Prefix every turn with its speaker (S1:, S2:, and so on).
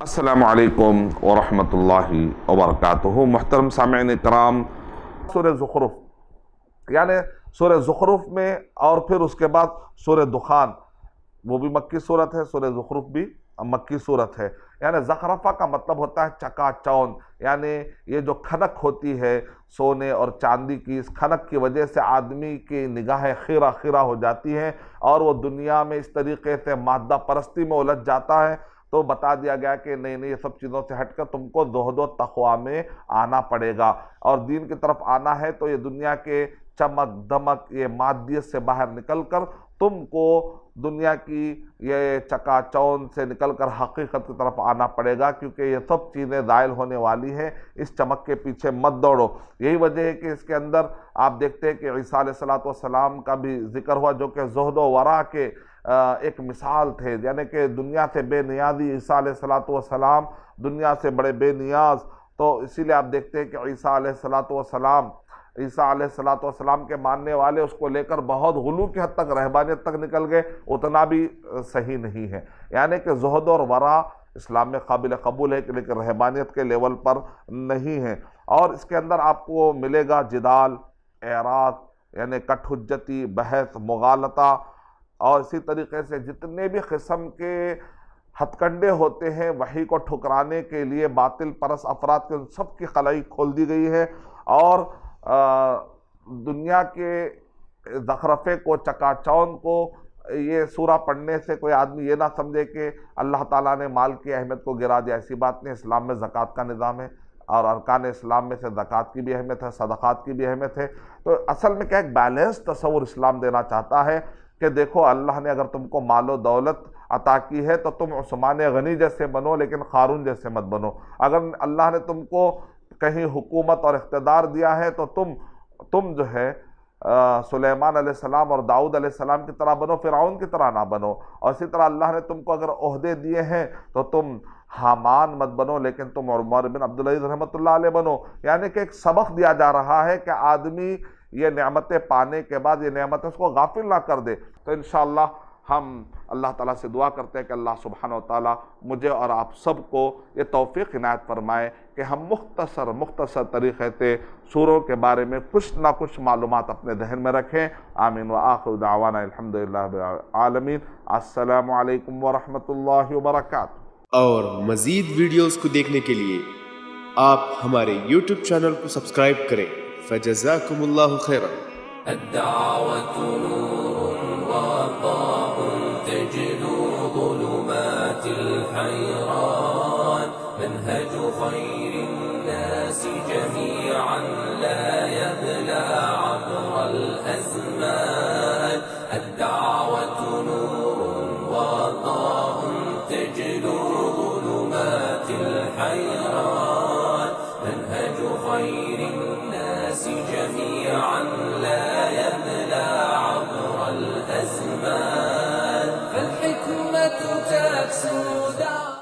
S1: अस्सलामु अलैकुम वरहमतुल्लाहि वबरकातुहू। मुहतरम सामिईन इकराम, सूरह ज़ुख़रुफ़ यानी सूरह ज़ुख़रुफ़ में और फिर उसके बाद सूरह दुखान, वो भी मक्की सूरत है, सूरह ज़ुख़रुफ़ भी मक्की सूरत है। यानी ज़ख़रफ़ा का मतलब होता है चकाचौंध, यानी ये जो खनक होती है सोने और चांदी की, इस खनक की वजह से आदमी की निगाहें खीरा खीरा हो जाती हैं और वो दुनिया में इस तरीके से मादा परस्ती में उलझ जाता है। तो बता दिया गया कि नहीं नहीं, ये सब चीज़ों से हटकर तुमको ज़ुहद तक़वा में आना पड़ेगा और दीन की तरफ आना है। तो ये दुनिया के चमक दमक, ये मादियत से बाहर निकलकर तुमको दुनिया की ये चकाचौंध से निकलकर हकीकत की तरफ आना पड़ेगा, क्योंकि ये सब चीज़ें ज़ाइल होने वाली हैं। इस चमक के पीछे मत दौड़ो। यही वजह है कि इसके अंदर आप देखते हैं कि ईसा अलैहिस्सलातु वस्सलाम का भी जिक्र हुआ, जो कि ज़ुहद व वरा के एक मिसाल थे, यानी कि दुनिया से बेनियाजी। ईसा अलैहिस्सलातु वस्सलाम दुनिया से बड़े बेनियाज। तो इसीलिए आप देखते हैं कि ईसा अलैहिस्सलातु वस्सलाम के मानने वाले उसको लेकर बहुत गुलू की हद तक, रहबानियत तक निकल गए। उतना भी सही नहीं है। यानी कि ज़ुहद और वरा इस्लाम में काबिल कबूल है, लेकिन रहबानियत के लेवल पर नहीं है। और इसके अंदर आपको मिलेगा जिदाल, एराद यानी कटहुज्जती, बहस, मुगालता, और इसी तरीके से जितने भी किस्म के हथकंडे होते हैं वही को ठुकराने के लिए बातिल परस अफराद के, उन सब की खलाई खोल दी गई है। और दुनिया के ज़ख़रफ़े को, चकाचौंध को, ये सूरा पढ़ने से कोई आदमी ये ना समझे कि अल्लाह ताला ने माल की अहमियत को गिरा दिया। ऐसी बात नहीं। इस्लाम में ज़कात का निज़ाम है और अरकान इस्लाम में से ज़कात की भी अहमियत है, सदक़ात की भी अहमियत है। तो असल में क्या एक बैलेंस तस्वुर इस्लाम देना चाहता है कि देखो, अल्लाह ने अगर तुमको मालो दौलत अता की है तो तुम उस्मान गनी जैसे बनो, लेकिन क़ारून जैसे मत बनो। अगर अल्लाह ने तुमको कहीं हुकूमत और इख्तिदार दिया है तो तुम जो है सुलेमान अलैहिस्सलाम और दाऊद अलैहिस्सलाम की तरह बनो, फ़िरऔन की तरह ना बनो। और इसी तरह अल्लाह ने तुमको अगर ओहदे दिए हैं तो तुम हामान मत बनो, लेकिन तुम उमर बिन अब्दुल अज़ीज़ रहमतुल्लाह अलैह बनो। यानी कि एक सबक दिया जा रहा है कि आदमी ये नेमतें पाने के बाद ये नेमतें उसको गाफिल ना कर दे। तो इंशाअल्लाह हम अल्लाह ताला से दुआ करते हैं कि अल्लाह सुब्हानहू व तआला मुझे और आप सबको ये तौफ़ीक़ इनायत फरमाए कि हम मुख्तसर तरीक़े से सूरों के बारे में कुछ ना कुछ मालूमात अपने ज़हन में रखें। आमीन व आखिरु दावाना अल्हम्दुलिल्लाहि रब्बिल आलमीन। अस्सलामु अलैकुम व रहमतुल्लाहि व बरकातुहू।
S2: और मज़ीद वीडियोज़ को देखने के लिए आप हमारे YouTube चैनल को सब्सक्राइब करें। फ़जज़ाकुमुल्लाहु खैरन।
S3: الدعوة نور وضاء تجلو ظلمات الحيران، منهج خير الناس جميعا لا يبلى عبر الأزمان. الدعوة نور وضاء تجلو ظلمات الحيران، منهج خير الناس جميعا لا يبلى عبر الأزمان. فالحكمة تكسو